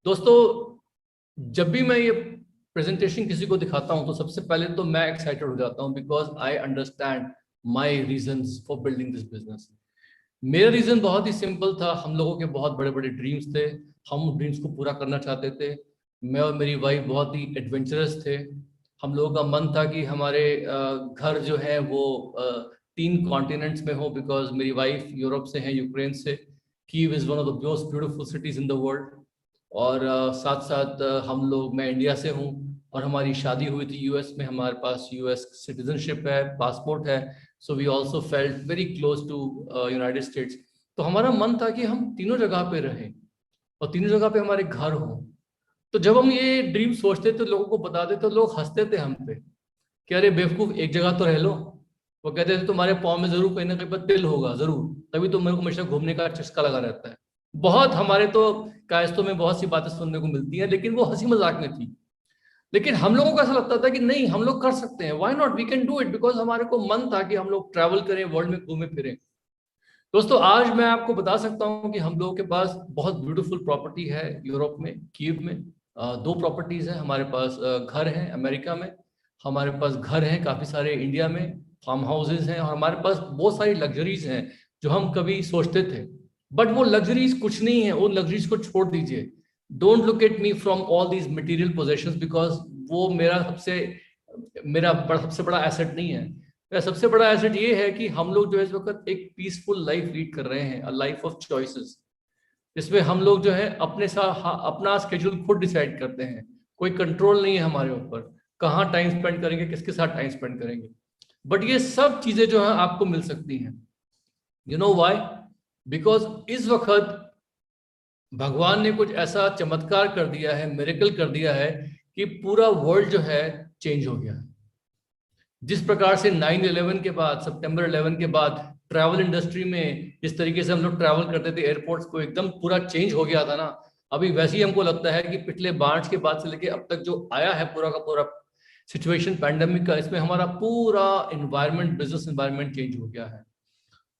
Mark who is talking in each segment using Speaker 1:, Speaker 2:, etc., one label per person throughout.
Speaker 1: दोस्तों, जब भी मैं ये प्रेजेंटेशन किसी को दिखाता हूं तो सबसे पहले तो मैं एक्साइटेड हो जाता हूं because I understand my reasons for building this business. मेरा रीजन बहुत ही सिंपल था। हम लोगों के बहुत बड़े बड़े ड्रीम्स थे। हम ड्रीम्स को पूरा करना चाहते थे। मैं और मेरी वाइफ बहुत ही एडवेंचरस थे। हम लोगों का मन था कि हमारे घर जो है वो 3 कॉन्टिनेंट्स में हो बिकॉज मेरी वाइफ यूरोप से है, यूक्रेन से। Kyiv is one of the most beautiful cities in the world. और साथ साथ हम लोग, मैं इंडिया से हूँ और हमारी शादी हुई थी यूएस में। हमारे पास यूएस सिटीजनशिप है, पासपोर्ट है। So we also felt very close to United States. तो हमारा मन था कि हम तीनों जगह पे रहें और तीनों जगह पे हमारे घर हों। तो जब हम ये ड्रीम सोचते थे, लोगों को बताते तो लोग हंसते थे हम पे कि अरे बेवकूफ, एक जगह तो रह लो। वो कहते थे तुम्हारे पाँव में जरूर कहीं ना कहीं पर तिल होगा जरूर, तभी तो मेरे को हमेशा घूमने का चस्का लगा रहता है। बहुत हमारे तो कायस्तों में बहुत सी बातें सुनने को मिलती हैं, लेकिन वो हंसी मजाक में थी। लेकिन हम लोगों को ऐसा लगता था कि नहीं, हम लोग कर सकते हैं, why not, we can do it. Because हमारे को मन था कि हम लोग ट्रैवल करें, वर्ल्ड में घूमे फिरें। दोस्तों, आज मैं आपको बता सकता हूं कि हम लोगों के पास बहुत ब्यूटीफुल प्रॉपर्टी है यूरोप में, कीव में। 2 प्रॉपर्टीज है हमारे पास। घर है अमेरिका में, हमारे पास घर है काफी सारे इंडिया में, फार्म हाउसेज हैं, और हमारे पास बहुत सारी लग्जरीज हैं जो हम कभी सोचते थे। बट वो लग्जरीज कुछ नहीं है, वो लग्जरीज को छोड़ दीजिए। Don't look at me from all these material possessions because वो सबसे बड़ा एसेट नहीं है। मेरा सबसे बड़ा एसेट ये है कि हम लोग जो है इस वक्त एक पीसफुल लाइफ लीड कर रहे हैं, अ लाइफ ऑफ चॉइसेस। इसमें हम लोग जो है अपने साथ अपना स्केड्यूल खुद डिसाइड करते हैं। कोई कंट्रोल नहीं है हमारे ऊपर, कहाँ टाइम स्पेंड करेंगे, किसके साथ टाइम स्पेंड करेंगे। बट ये सब चीजें जो है आपको मिल सकती हैं। You know why? बिकॉज इस वक्त भगवान ने कुछ ऐसा चमत्कार कर दिया है, मिरेकल कर दिया है कि पूरा वर्ल्ड जो है चेंज हो गया है। जिस प्रकार से 9/11 के बाद, सितंबर 11 के बाद ट्रैवल इंडस्ट्री में जिस तरीके से हम लोग ट्रैवल करते थे, एयरपोर्ट्स को एकदम पूरा चेंज हो गया था ना। अभी वैसे ही हमको लगता है कि पिछले मार्च के बाद से लेके अब तक जो आया है पूरा का पूरा सिचुएशन पैंडेमिक का, इसमें हमारा पूरा एनवायरनमेंट, बिजनेस एनवायरनमेंट चेंज हो गया है।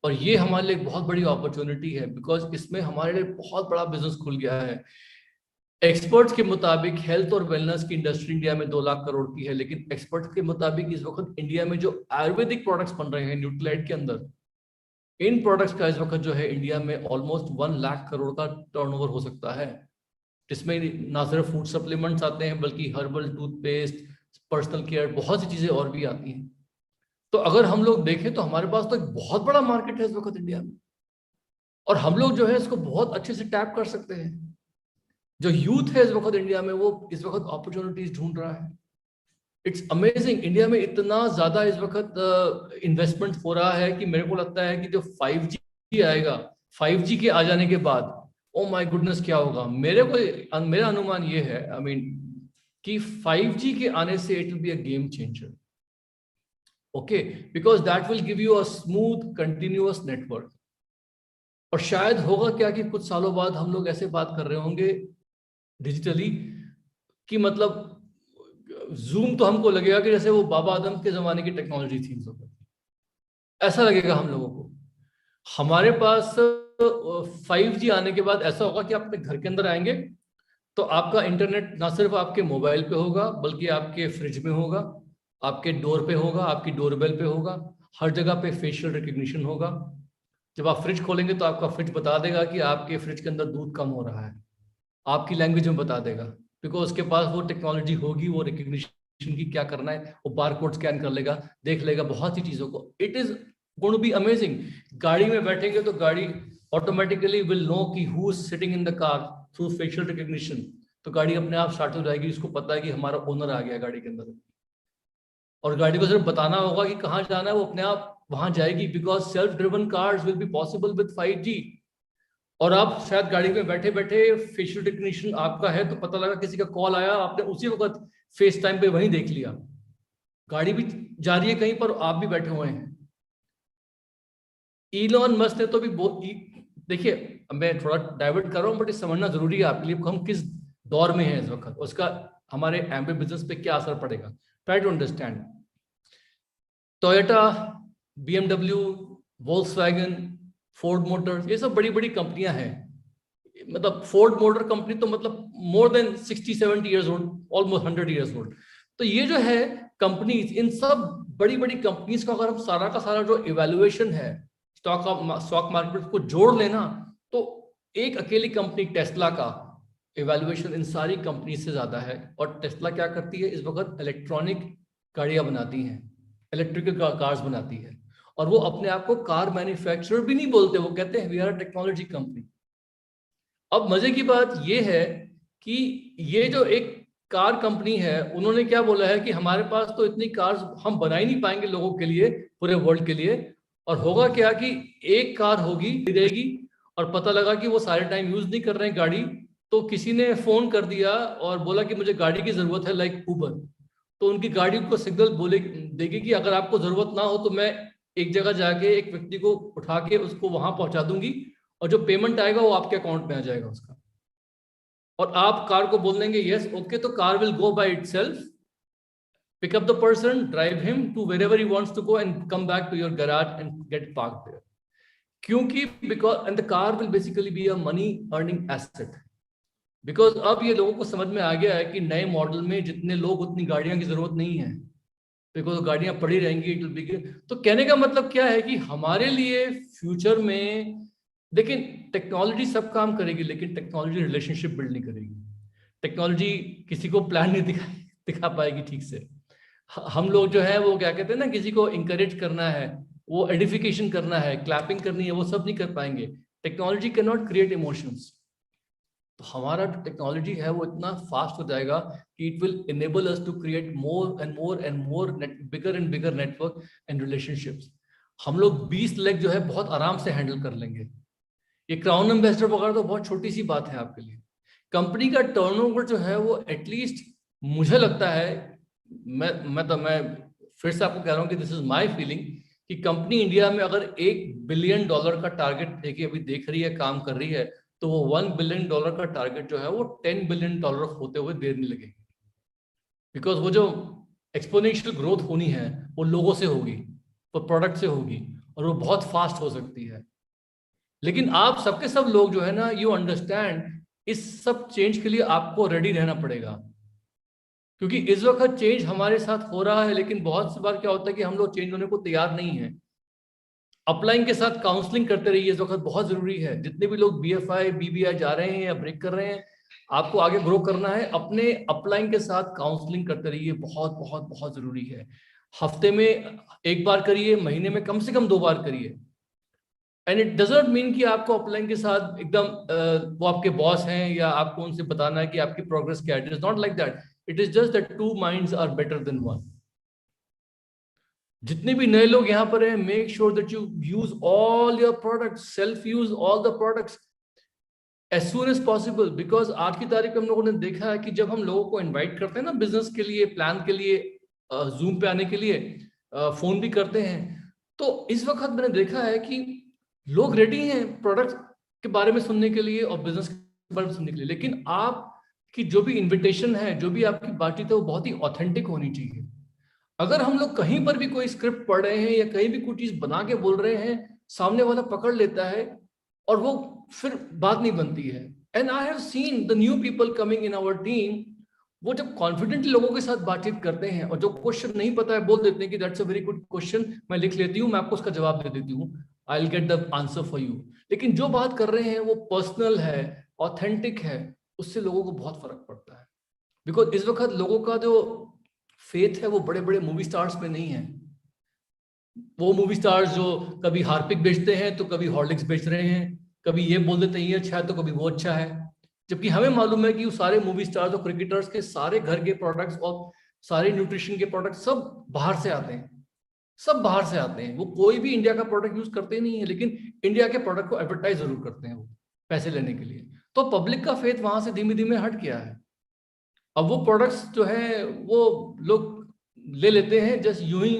Speaker 1: और ये हमारे लिए एक बहुत बड़ी अपॉर्चुनिटी है बिकॉज इसमें हमारे लिए बहुत बड़ा बिजनेस खुल गया है। एक्सपर्ट्स के मुताबिक हेल्थ और वेलनेस की इंडस्ट्री इंडिया में 2 लाख करोड़ की है, लेकिन एक्सपर्ट्स के मुताबिक इस वक्त इंडिया में जो आयुर्वेदिक प्रोडक्ट्स बन रहे हैं न्यूट्रीलाइट के अंदर, इन प्रोडक्ट्स का इस वक्त जो है इंडिया में ऑलमोस्ट 1 लाख करोड़ का टर्नओवर हो सकता है। जिसमें ना सिर्फ फूड सप्लीमेंट्स आते हैं बल्कि हर्बल, टूथपेस्ट, पर्सनल केयर, बहुत सी चीजें और भी आती हैं। तो अगर हम लोग देखें तो हमारे पास तो एक बहुत बड़ा मार्केट है इस वक्त इंडिया में, और हम लोग जो है इसको बहुत अच्छे से टैप कर सकते हैं। जो यूथ है इस वक्त इंडिया में, वो इस वक्त अपॉर्चुनिटीज ढूंढ रहा है। इट्स अमेजिंग, इंडिया में इतना ज्यादा इस वक्त इन्वेस्टमेंट हो रहा है कि मेरे को लगता है कि जो 5G आएगा, 5G के आ जाने के बाद, ओ माय गुडनेस, क्या होगा। मेरा अनुमान ये है, आई मीन, कि 5G के आने से it will be a game changer. Okay, because that will give you a smooth continuous network. और शायद होगा क्या कि कुछ सालों बाद हम लोग ऐसे बात कर रहे होंगे डिजिटली कि मतलब जूम तो हमको लगेगा कि जैसे वो बाबा आदम के जमाने की टेक्नोलॉजी थी। ऐसा लगेगा हम लोगों को। हमारे पास 5G आने के बाद ऐसा होगा कि आप अपने घर के अंदर आएंगे तो आपका इंटरनेट ना सिर्फ आपके मोबाइल पे होगा बल्कि आपके फ्रिज में होगा, आपके डोर पे होगा, आपकी डोरबेल पे होगा, हर जगह पे फेशियल रिकग्निशन होगा। जब आप फ्रिज खोलेंगे तो आपका फ्रिज बता देगा कि आपके फ्रिज के अंदर दूध कम हो रहा है, आपकी लैंग्वेज में बता देगा। बिकॉज उसके पास वो टेक्नोलॉजी होगी, वो रिकग्निशन की क्या करना है, वो बार कोड स्कैन कर लेगा, देख लेगा बहुत सी चीजों को। It is going to be amazing. गाड़ी में बैठेंगे तो गाड़ी ऑटोमेटिकली विल नो कि who is sitting in the car through facial recognition. तो गाड़ी अपने आप स्टार्ट हो जाएगी, उसको पता है कि हमारा ओनर आ गया गाड़ी के अंदर। और गाड़ी को सिर्फ बताना होगा कि कहाँ जाना है, वो अपने आप वहां जाएगी। Because self driven cars will be possible with 5G। और आप शायद गाड़ी में बैठे बैठे फेशियल रिकग्निशन आपका है तो पता लगा किसी का कॉल आया, आपने उसी वक्त फेस टाइम पे वहीं देख लिया। गाड़ी भी जा रही है कहीं पर, आप भी बैठे हुए हैं। इलॉन मस्क ने तो भी देखिए, मैं थोड़ा डाइवर्ट कर रहा हूं बट ये समझना जरूरी है आपके लिए हम किस दौर में हैं इस वक्त, उसका हमारे एम्बे बिजनेस पे क्या असर पड़ेगा। Try to understand. Toyota, BMW, Volkswagen, Ford Motors, ये सब बड़ी बड़ी कंपनियां हैं। मतलब फोर्ड मोटर कंपनी तो मतलब more than 60-70 years old, almost 100 years old. तो ये जो है कंपनीज, इन सब बड़ी बड़ी कंपनीज का अगर हम सारा का सारा जो इवेल्युएशन है स्टॉक मार्केट को जोड़ लेना, तो एक अकेली कंपनी टेस्ला का इवेल्युएशन इन सारी कंपनी से ज्यादा है। और टेस्ला क्या करती है इस वक्त? इलेक्ट्रॉनिक गाड़ियां बनाती हैं, इलेक्ट्रिकल कार्स बनाती है। और वो अपने आप को कार मैन्युफैक्चरर भी नहीं बोलते, वो कहते हैं we are a technology company. अब मजे की बात ये है कि ये जो एक कार कंपनी है, उन्होंने क्या बोला है कि हमारे पास तो इतनी कार्स हम बना ही नहीं पाएंगे लोगों के लिए, पूरे वर्ल्ड के लिए। और होगा क्या कि एक कार होगी, खरीदेगी, और पता लगा कि वो सारे टाइम यूज नहीं कर रहे हैं गाड़ी, तो किसी ने फोन कर दिया और बोला कि मुझे गाड़ी की जरूरत है, लाइक उबर। तो उनकी गाड़ी को सिग्नल बोले देगी कि अगर आपको जरूरत ना हो तो मैं एक जगह जाके एक व्यक्ति को उठा के उसको वहां पहुंचा दूंगी, और जो पेमेंट आएगा वो आपके अकाउंट में आ जाएगा उसका। और आप कार को बोल देंगे यस ओके, तो car will go by itself, pick up the person, drive him to wherever he wants to go and come back to your garage and get parked there. क्योंकि because and the car will basically be a money earning asset. Because अब ये लोगों को समझ में आ गया है कि नए मॉडल में जितने लोग उतनी गाड़ियां की जरूरत नहीं है, बिकॉज गाड़ियां पड़ी रहेंगी, इट विल बी। तो कहने का मतलब क्या है कि हमारे लिए फ्यूचर में, लेकिन टेक्नोलॉजी सब काम करेगी, लेकिन टेक्नोलॉजी रिलेशनशिप बिल्ड नहीं करेगी। टेक्नोलॉजी किसी को प्लान नहीं दिखा पाएगी ठीक से। हम लोग जो है वो क्या कहते हैं ना, किसी को इंकरेज करना है, वो एडिफिकेशन करना है, क्लैपिंग करनी है, वो सब नहीं कर पाएंगे। Technology can not create emotions. तो हमारा जो टेक्नोलॉजी है वो इतना फास्ट हो जाएगा कि it will enable us to create more and more bigger and bigger network and relationships. हम लोग 20 लाख जो है बहुत आराम से हैंडल कर लेंगे। ये क्राउन एम्बेसडर वगैरह तो बहुत छोटी सी बात है आपके लिए। कंपनी का टर्नओवर जो है वो एटलीस्ट, मुझे लगता है, मैं फिर से आपको कह रहा हूँ कि दिस इज माय फीलिंग, कि कंपनी इंडिया में अगर $1 बिलियन का टारगेट देखिए अभी देख रही है, काम कर रही है, तो वो $1 बिलियन का टारगेट जो है वो $10 बिलियन होते हुए देर नहीं लगेगी। बिकॉज वो जो एक्सपोनेंशियल ग्रोथ होनी है वो लोगों से होगी, वो प्रोडक्ट से होगी, और वो बहुत फास्ट हो सकती है। लेकिन आप सबके सब लोग जो है ना, यू अंडरस्टैंड, इस सब चेंज के लिए आपको रेडी रहना पड़ेगा। क्योंकि इस वक्त चेंज हमारे साथ हो रहा है, लेकिन बहुत सी बार क्या होता है कि हम लोग चेंज होने को तैयार नहीं है। अपलाइन के साथ काउंसलिंग करते रहिए, इस वक्त बहुत जरूरी है। जितने भी लोग BFI BBI जा रहे हैं या ब्रेक कर रहे हैं, आपको आगे ग्रो करना है, अपने अपलाइन के साथ काउंसलिंग करते रहिए, बहुत बहुत बहुत जरूरी है। हफ्ते में एक बार करिए, महीने में कम से कम 2 बार करिए। एंड इट डजंट मीन कि आपको अपलाइन के साथ एकदम वो आपके बॉस हैं या आपको उनसे बताना है कि आपकी प्रोग्रेस क्या है। It is not like that. It is just that 2 minds are better than 1। जितने भी नए लोग यहाँ पर हैं, make sure that you use all your products, self use all the products as soon as possible. Because आज की तारीख में हम लोगों ने देखा है कि जब हम लोगों को इन्वाइट करते हैं ना बिजनेस के लिए, प्लान के लिए, जूम पे आने के लिए, फोन भी करते हैं, तो इस वक्त मैंने देखा है कि लोग रेडी हैं प्रोडक्ट के बारे में सुनने के लिए और बिजनेस के बारे में सुनने के लिए। लेकिन आप की जो भी इन्विटेशन है, जो भी आपकी बातचीत है, वो बहुत ही ऑथेंटिक होनी चाहिए। अगर हम लोग कहीं पर भी कोई स्क्रिप्ट पढ़ रहे हैं या कहीं भी कोई चीज बना के बोल रहे हैं, सामने वाला पकड़ लेता है और वो फिर बात नहीं बनती है। And I have seen the new people coming in our team, वो जब कॉन्फिडेंटली लोगों के साथ बातचीत करते हैं और जो क्वेश्चन नहीं पता है बोल देते हैं कि that's a very good question, मैं लिख लेती हूँ, मैं आपको उसका जवाब दे देती हूँ, I will get the answer for you. लेकिन जो बात कर रहे हैं वो पर्सनल है, ऑथेंटिक है, उससे लोगों को बहुत फर्क पड़ता है। बिकॉज इस वक्त लोगों का जो फेथ है वो बड़े बड़े मूवी स्टार्स में नहीं है। वो मूवी स्टार्स जो कभी हार्पिक बेचते हैं तो कभी हॉर्लिक्स बेच रहे हैं, कभी ये बोल देते हैं ये अच्छा है तो कभी वो अच्छा है। जबकि हमें मालूम है कि वो सारे मूवी स्टार्स और क्रिकेटर्स के सारे घर के प्रोडक्ट्स और सारे न्यूट्रिशन के प्रोडक्ट्स सब बाहर से आते हैं, सब बाहर से आते हैं। वो कोई भी इंडिया का प्रोडक्ट यूज करते नहीं है, लेकिन इंडिया के प्रोडक्ट को एडवर्टाइज जरूर करते हैं वो पैसे लेने के लिए। तो पब्लिक का फेथ वहां से धीमे धीमे हट गया है। अब वो प्रोडक्ट्स जो है वो लोग ले लेते हैं जस्ट यूं ही,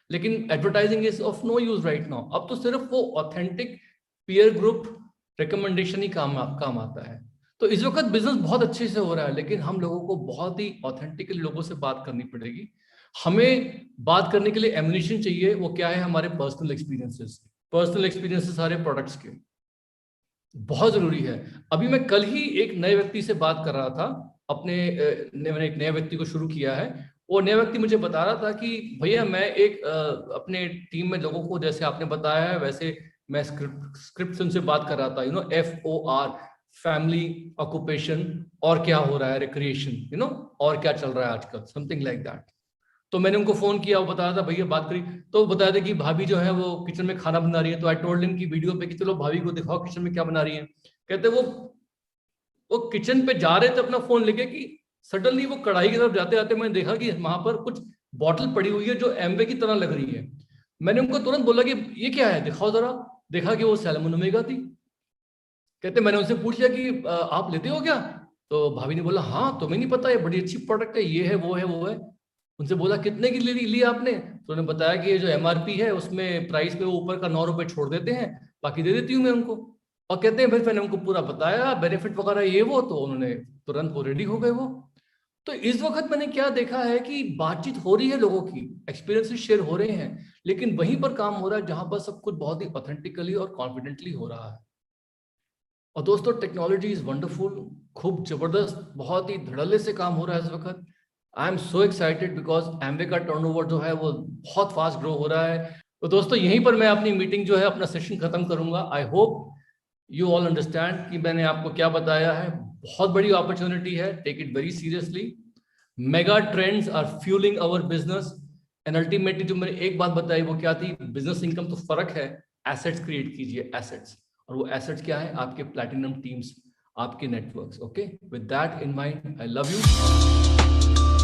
Speaker 1: लेकिन advertising is of no use right now. अब तो सिर्फ वो ऑथेंटिक पीयर ग्रुप रिकमेंडेशन ही काम आता है। तो इस वक्त बिजनेस बहुत अच्छे से हो रहा है, लेकिन हम लोगों को बहुत ही ऑथेंटिकली लोगों से बात करनी पड़ेगी। हमें बात करने के लिए एमुनेशन चाहिए, वो क्या है? हमारे पर्सनल एक्सपीरियंसेस सारे प्रोडक्ट्स के। बहुत जरूरी है। अभी मैं कल ही एक नए व्यक्ति से बात कर रहा था, मैंने एक नए व्यक्ति को शुरू किया है। वो नया व्यक्ति मुझे बता रहा था कि भैया मैं एक अपने टीम में लोगों को, जैसे आपने बताया है वैसे मैं स्क्रिप्ट उनसे बात कर रहा था, FOR, फैमिली, ऑक्यूपेशन, और क्या हो रहा है, रिक्रिएशन, और क्या चल रहा है आजकल, समथिंग लाइक दैट। तो मैंने उनको फोन किया, वो बता रहा था भैया बात करी, तो वो बताया था कि भाभी जो है वो किचन में खाना बना रही है। तो आई टोल्ड हिम की वीडियो पे कि चलो भाभी को दिखाओ किचन में क्या बना रही है। कहते वो किचन पे जा रहे थे अपना फोन लेके कि सडनली वो कढ़ाई की तरफ जाते जाते मैंने देखा कि वहां पर कुछ बॉटल पड़ी हुई है जो एम्बे की तरह लग रही है। मैंने उनको तुरंत बोला कि ये क्या है, दिखाओ जरा। देखा कि वो सैल्मन ओमेगा थी। कहते मैंने उनसे पूछ लिया कि आप लेते हो क्या? तो भाभी ने बोला हाँ, तुम्हें नहीं पता, ये बड़ी अच्छी प्रोडक्ट है, ये है वो है वो है। उनसे बोला कितने की लिया आपने? तो उन्होंने बताया कि ये जो MRP है उसमें प्राइस पे वो ऊपर का 9 रुपए छोड़ देते हैं, बाकी दे देती हूँ मैं उनको। और कहते हैं भाई मैंने उनको पूरा बताया बेनिफिट वगैरह ये वो, तो उन्होंने तुरंत वो रेडी हो गए वो। तो इस वक्त मैंने क्या देखा है कि बातचीत हो रही है, लोगों की एक्सपीरियंसेस शेयर हो रहे हैं, लेकिन वहीं पर काम हो रहा है जहां पर सब कुछ बहुत ही ऑथेंटिकली और कॉन्फिडेंटली हो रहा है। और दोस्तों टेक्नोलॉजी इज वंडरफुल, खूब जबरदस्त, बहुत ही धड़ल्ले से काम हो रहा है इस वक्त। I am so excited because Amway का टर्नओवर जो है वो बहुत फास्ट ग्रो हो रहा है। तो दोस्तों यहीं पर मैं अपनी मीटिंग जो है, अपना सेशन खत्म करूंगा। I hope you all understand कि मैंने आपको क्या बताया है। बहुत बड़ी अपॉर्चुनिटी है, take it very seriously. Mega trends are fuelling our business, and ultimately जो मैंने एक बात बताई वो क्या थी, बिजनेस इनकम तो फर्क है, एसेट्स क्रिएट कीजिए, एसेट्स। और वो एसेट्स क्या है? आपके प्लैटिनम टीम्स, आपके networks. Okay, with that in mind, I love you.